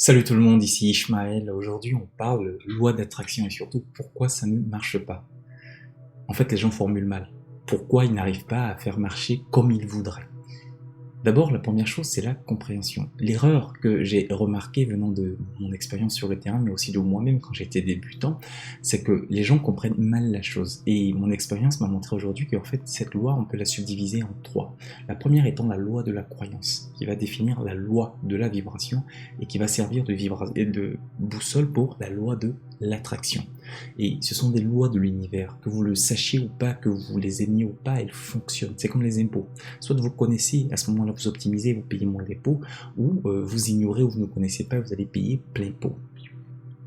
Salut tout le monde, ici Ishmael. Aujourd'hui, on parle loi d'attraction et surtout pourquoi ça ne marche pas. En fait, les gens formulent mal. Pourquoi ils n'arrivent pas à faire marcher comme ils voudraient. D'abord, la première chose, c'est la compréhension. L'erreur que j'ai remarquée venant de mon expérience sur le terrain, mais aussi de moi-même quand j'étais débutant, c'est que les gens comprennent mal la chose. Et mon expérience m'a montré aujourd'hui qu'en fait, cette loi, on peut la subdiviser en trois. La première étant la loi de la croyance, qui va définir la loi de la vibration et qui va servir de boussole pour la loi de l'attraction. Et ce sont des lois de l'univers, que vous le sachiez ou pas, que vous les aimiez ou pas, elles fonctionnent. C'est comme les impôts. Soit vous connaissez, à ce moment-là vous optimisez, vous payez moins d'impôts, ou vous ignorez ou vous ne connaissez pas, vous allez payer plein pot.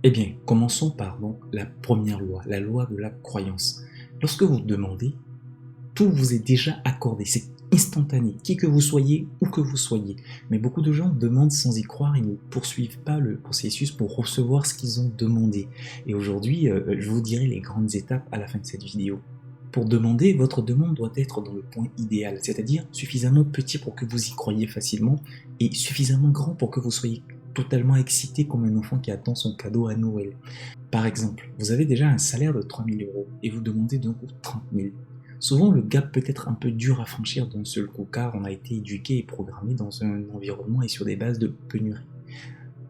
Eh bien, commençons par donc la première loi, la loi de la croyance. Lorsque vous demandez, tout vous est déjà accordé, c'est instantané, qui que vous soyez, où que vous soyez. Mais beaucoup de gens demandent sans y croire, ils ne poursuivent pas le processus pour recevoir ce qu'ils ont demandé. Et aujourd'hui, je vous dirai les grandes étapes à la fin de cette vidéo. Pour demander, votre demande doit être dans le point idéal, c'est-à-dire suffisamment petit pour que vous y croyiez facilement et suffisamment grand pour que vous soyez totalement excité comme un enfant qui attend son cadeau à Noël. Par exemple, vous avez déjà un salaire de 3 000 € et vous demandez d'un coup 30 000. Souvent, le gap peut être un peu dur à franchir d'un seul coup car on a été éduqué et programmé dans un environnement et sur des bases de pénurie.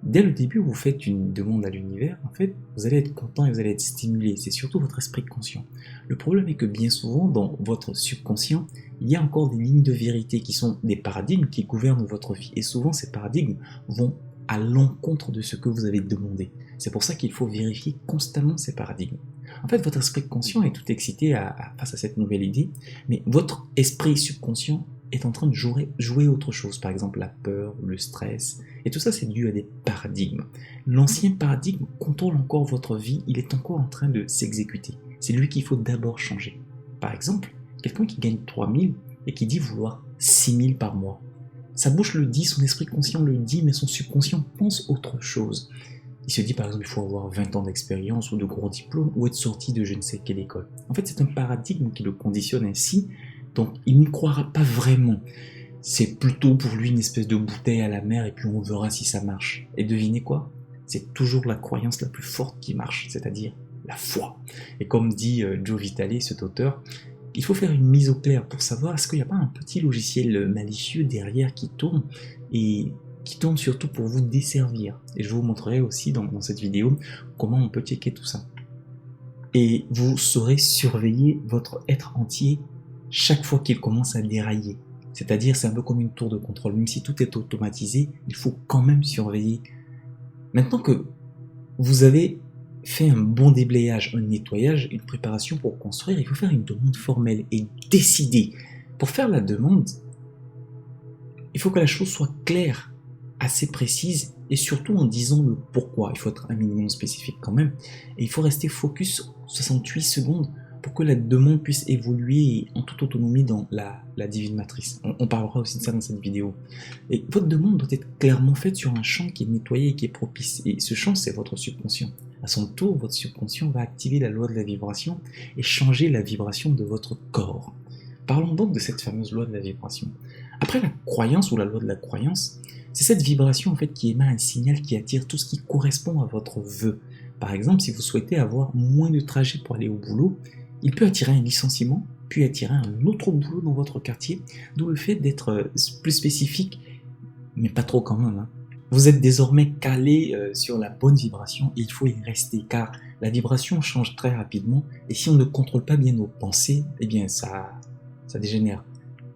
Dès le début où vous faites une demande à l'univers, en fait, vous allez être content et vous allez être stimulé. C'est surtout votre esprit conscient. Le problème est que bien souvent, dans votre subconscient, il y a encore des lignes de vérité qui sont des paradigmes qui gouvernent votre vie. Et souvent, ces paradigmes vont à l'encontre de ce que vous avez demandé. C'est pour ça qu'il faut vérifier constamment ces paradigmes. En fait, votre esprit conscient est tout excité face à cette nouvelle idée, mais votre esprit subconscient est en train de jouer autre chose, par exemple la peur, le stress, et tout ça c'est dû à des paradigmes. L'ancien paradigme contrôle encore votre vie, il est encore en train de s'exécuter. C'est lui qu'il faut d'abord changer. Par exemple, quelqu'un qui gagne 3 000 et qui dit vouloir 6 000 par mois. Sa bouche le dit, son esprit conscient le dit, mais son subconscient pense autre chose. Il se dit par exemple il faut avoir 20 ans d'expérience ou de gros diplômes ou être sorti de je ne sais quelle école. En fait c'est un paradigme qui le conditionne ainsi, donc il n'y croira pas vraiment. C'est plutôt pour lui une espèce de bouteille à la mer et puis on verra si ça marche. Et devinez quoi? C'est toujours la croyance la plus forte qui marche, c'est-à-dire la foi. Et comme dit Joe Vitale, cet auteur, il faut faire une mise au clair pour savoir est-ce qu'il n'y a pas un petit logiciel malicieux derrière qui tourne et qui tourne surtout pour vous desservir. Et je vous montrerai aussi dans cette vidéo comment on peut checker tout ça. Et vous saurez surveiller votre être entier chaque fois qu'il commence à dérailler. C'est-à-dire, c'est un peu comme une tour de contrôle. Même si tout est automatisé, il faut quand même surveiller. Maintenant que vous avez fait un bon déblayage, un nettoyage, une préparation pour construire, il faut faire une demande formelle et décider. Pour faire la demande, il faut que la chose soit claire, assez précise et surtout en disant le pourquoi. Il faut être un minimum spécifique quand même. Et il faut rester focus 68 secondes pour que la demande puisse évoluer en toute autonomie dans la divine matrice. On parlera aussi de ça dans cette vidéo. Et votre demande doit être clairement faite sur un champ qui est nettoyé et qui est propice. Et ce champ, c'est votre subconscient. À son tour, votre subconscient va activer la loi de la vibration et changer la vibration de votre corps. Parlons donc de cette fameuse loi de la vibration. Après la croyance ou la loi de la croyance, c'est cette vibration en fait qui émet un signal qui attire tout ce qui correspond à votre vœu. Par exemple, si vous souhaitez avoir moins de trajets pour aller au boulot, il peut attirer un licenciement, puis attirer un autre boulot dans votre quartier, d'où le fait d'être plus spécifique, mais pas trop quand même. Vous êtes désormais calé sur la bonne vibration et il faut y rester car la vibration change très rapidement et si on ne contrôle pas bien nos pensées, eh bien ça dégénère.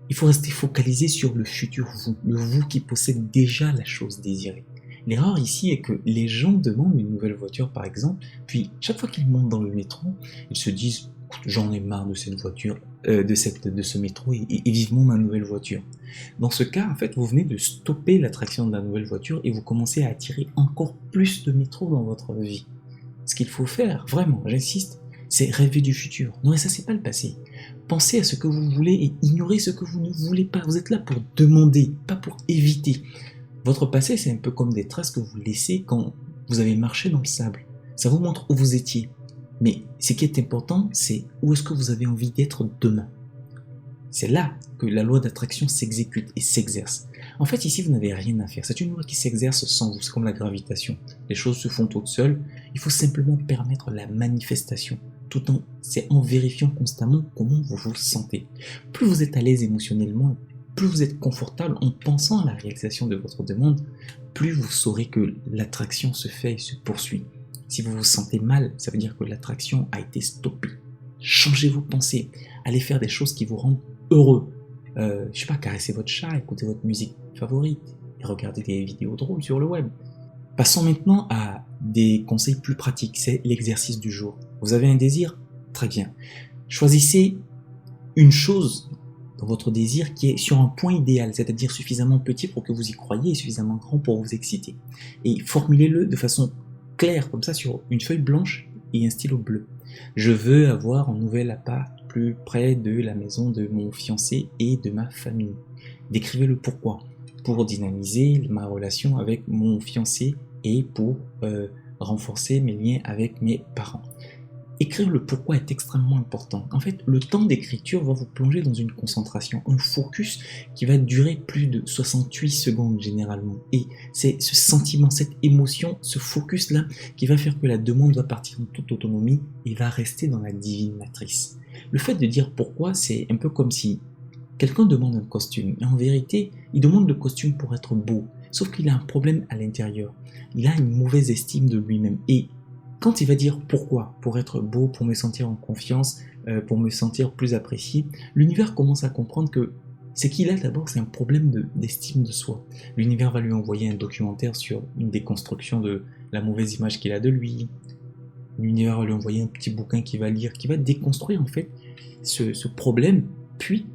Il faut rester focalisé sur le futur vous, le vous qui possède déjà la chose désirée. L'erreur ici est que les gens demandent une nouvelle voiture par exemple, puis chaque fois qu'ils montent dans le métro, ils se disent j'en ai marre de cette voiture, de ce métro et vivement ma nouvelle voiture. Dans ce cas, en fait, vous venez de stopper l'attraction de la nouvelle voiture et vous commencez à attirer encore plus de métro dans votre vie. Ce qu'il faut faire, vraiment, j'insiste, c'est rêver du futur. Ne ressassez pas le passé. Pensez à ce que vous voulez et ignorez ce que vous ne voulez pas. Vous êtes là pour demander, pas pour éviter. Votre passé, c'est un peu comme des traces que vous laissez quand vous avez marché dans le sable. Ça vous montre où vous étiez. Mais ce qui est important, c'est où est-ce que vous avez envie d'être demain. C'est là que la loi d'attraction s'exécute et s'exerce. En fait, ici, vous n'avez rien à faire. C'est une loi qui s'exerce sans vous. C'est comme la gravitation. Les choses se font toutes seules. Il faut simplement permettre la manifestation. C'est en vérifiant constamment comment vous vous sentez. Plus vous êtes à l'aise émotionnellement, plus vous êtes confortable en pensant à la réalisation de votre demande, plus vous saurez que l'attraction se fait et se poursuit. Si vous vous sentez mal, ça veut dire que l'attraction a été stoppée. Changez vos pensées. Allez faire des choses qui vous rendent heureux. Je sais pas, caresser votre chat, écouter votre musique favorite et regarder des vidéos drôles sur le web. Passons maintenant à des conseils plus pratiques, c'est l'exercice du jour. Vous avez un désir? Très bien. Choisissez une chose dans votre désir qui est sur un point idéal, c'est-à-dire suffisamment petit pour que vous y croyiez et suffisamment grand pour vous exciter. Et formulez-le de façon claire, comme ça, sur une feuille blanche et un stylo bleu. Je veux avoir un nouvel appart plus près de la maison de mon fiancé et de ma famille. Décrivez le pourquoi. Pour dynamiser ma relation avec mon fiancé et pour renforcer mes liens avec mes parents. Écrire le pourquoi est extrêmement important. En fait, le temps d'écriture va vous plonger dans une concentration, un focus qui va durer plus de 68 secondes généralement. Et c'est ce sentiment, cette émotion, ce focus-là qui va faire que la demande va partir en toute autonomie et va rester dans la divine matrice. Le fait de dire pourquoi, c'est un peu comme si quelqu'un demande un costume. Et en vérité, il demande le costume pour être beau. Sauf qu'il a un problème à l'intérieur. Il a une mauvaise estime de lui-même. Et quand il va dire pourquoi, pour être beau, pour me sentir en confiance, pour me sentir plus apprécié, l'univers commence à comprendre que ce qu'il a d'abord, c'est un problème d'estime de soi. L'univers va lui envoyer un documentaire sur une déconstruction de la mauvaise image qu'il a de lui. L'univers va lui envoyer un petit bouquin qu'il va lire, qui va déconstruire en fait ce problème, puis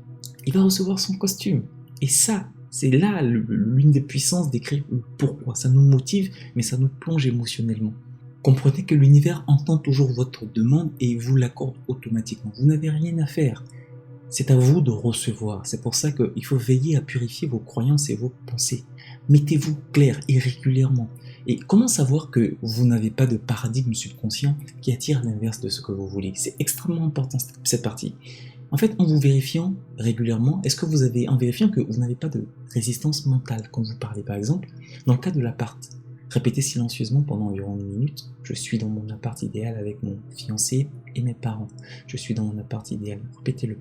il va recevoir son costume. Et ça, c'est là l'une des puissances d'écrire le pourquoi. Ça nous motive, mais ça nous plonge émotionnellement. Comprenez que l'univers entend toujours votre demande et vous l'accorde automatiquement. Vous n'avez rien à faire. C'est à vous de recevoir. C'est pour ça qu'il faut veiller à purifier vos croyances et vos pensées. Mettez-vous clair et régulièrement. Et comment savoir que vous n'avez pas de paradigme subconscient qui attire l'inverse de ce que vous voulez? C'est extrêmement important cette partie. En fait, en vous vérifiant régulièrement, en vérifiant que vous n'avez pas de résistance mentale quand vous parlez, par exemple, dans le cas de l'appart, répétez silencieusement pendant environ 1 minute. Je suis dans mon appart idéal avec mon fiancé et mes parents. Je suis dans mon appart idéal. Répétez-le.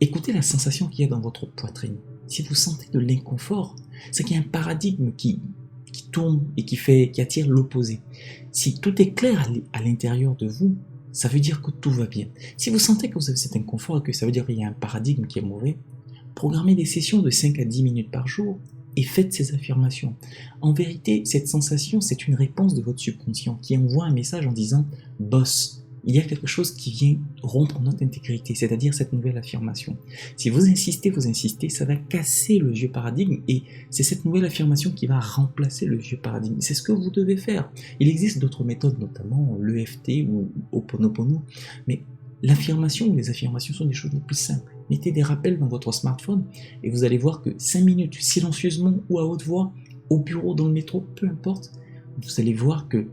Écoutez la sensation qu'il y a dans votre poitrine. Si vous sentez de l'inconfort, c'est qu'il y a un paradigme qui tourne et qui attire l'opposé. Si tout est clair à l'intérieur de vous, ça veut dire que tout va bien. Si vous sentez que vous avez cet inconfort et que ça veut dire qu'il y a un paradigme qui est mauvais, programmez des sessions de 5 à 10 minutes par jour et faites ces affirmations. En vérité, cette sensation, c'est une réponse de votre subconscient qui envoie un message en disant « Boss, il y a quelque chose qui vient rompre notre intégrité », c'est-à-dire cette nouvelle affirmation. Si vous insistez, ça va casser le vieux paradigme et c'est cette nouvelle affirmation qui va remplacer le vieux paradigme. C'est ce que vous devez faire. Il existe d'autres méthodes, notamment l'EFT ou Ho'oponopono, mais l'affirmation ou les affirmations sont des choses les plus simples. Mettez des rappels dans votre smartphone et vous allez voir que 5 minutes, silencieusement ou à haute voix, au bureau, dans le métro, peu importe, vous allez voir que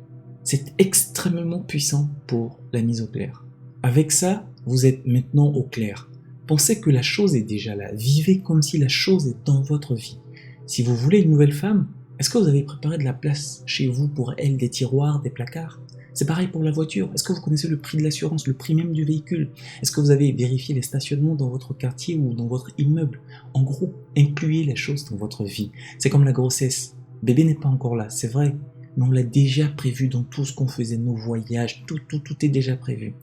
c'est extrêmement puissant pour la mise au clair. Avec ça, vous êtes maintenant au clair. Pensez que la chose est déjà là. Vivez comme si la chose est dans votre vie. Si vous voulez une nouvelle femme, est-ce que vous avez préparé de la place chez vous pour elle, des tiroirs, des placards? C'est pareil pour la voiture. Est-ce que vous connaissez le prix de l'assurance, le prix même du véhicule? Est-ce que vous avez vérifié les stationnements dans votre quartier ou dans votre immeuble? En gros, incluez les choses dans votre vie. C'est comme la grossesse. Bébé n'est pas encore là, c'est vrai, mais on l'a déjà prévu dans tout ce qu'on faisait, nos voyages, tout est déjà prévu.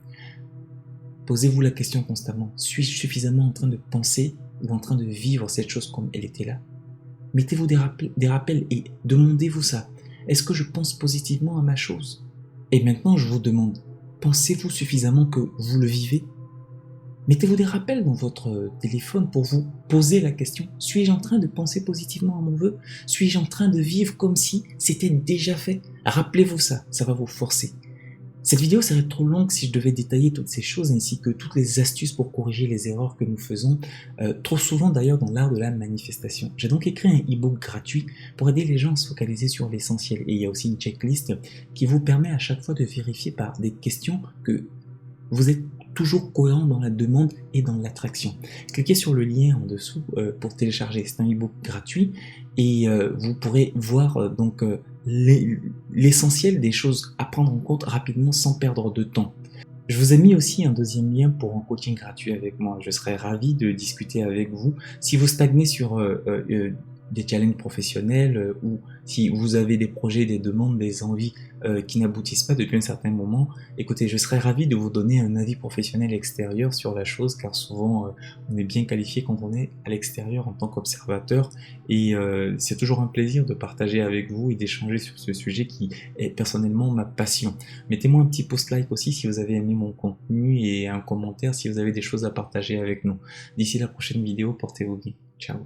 Posez-vous la question constamment. Suis-je suffisamment en train de penser ou en train de vivre cette chose comme elle était là? Mettez-vous des rappels et demandez-vous ça. Est-ce que je pense positivement à ma chose? Et maintenant, je vous demande, pensez-vous suffisamment que vous le vivez? Mettez-vous des rappels dans votre téléphone pour vous poser la question, suis-je en train de penser positivement à mon vœu? Suis-je en train de vivre comme si c'était déjà fait? Rappelez-vous ça, ça va vous forcer. Cette vidéo serait trop longue si je devais détailler toutes ces choses ainsi que toutes les astuces pour corriger les erreurs que nous faisons, trop souvent d'ailleurs dans l'art de la manifestation. J'ai donc écrit un e-book gratuit pour aider les gens à se focaliser sur l'essentiel et il y a aussi une checklist qui vous permet à chaque fois de vérifier par des questions que vous êtes toujours cohérent dans la demande et dans l'attraction. Cliquez sur le lien en dessous pour télécharger. C'est un ebook gratuit et vous pourrez voir l'essentiel des choses à prendre en compte rapidement sans perdre de temps. Je vous ai mis aussi un deuxième lien pour un coaching gratuit avec moi. Je serais ravi de discuter avec vous. Si vous stagnez sur des challenges professionnels ou si vous avez des projets, des demandes, des envies qui n'aboutissent pas depuis un certain moment, écoutez, je serais ravi de vous donner un avis professionnel extérieur sur la chose, car souvent on est bien qualifié quand on est à l'extérieur en tant qu'observateur, et c'est toujours un plaisir de partager avec vous et d'échanger sur ce sujet qui est personnellement ma passion. Mettez-moi un petit post like aussi si vous avez aimé mon contenu et un commentaire si vous avez des choses à partager avec nous. D'ici la prochaine vidéo, portez-vous bien. Ciao.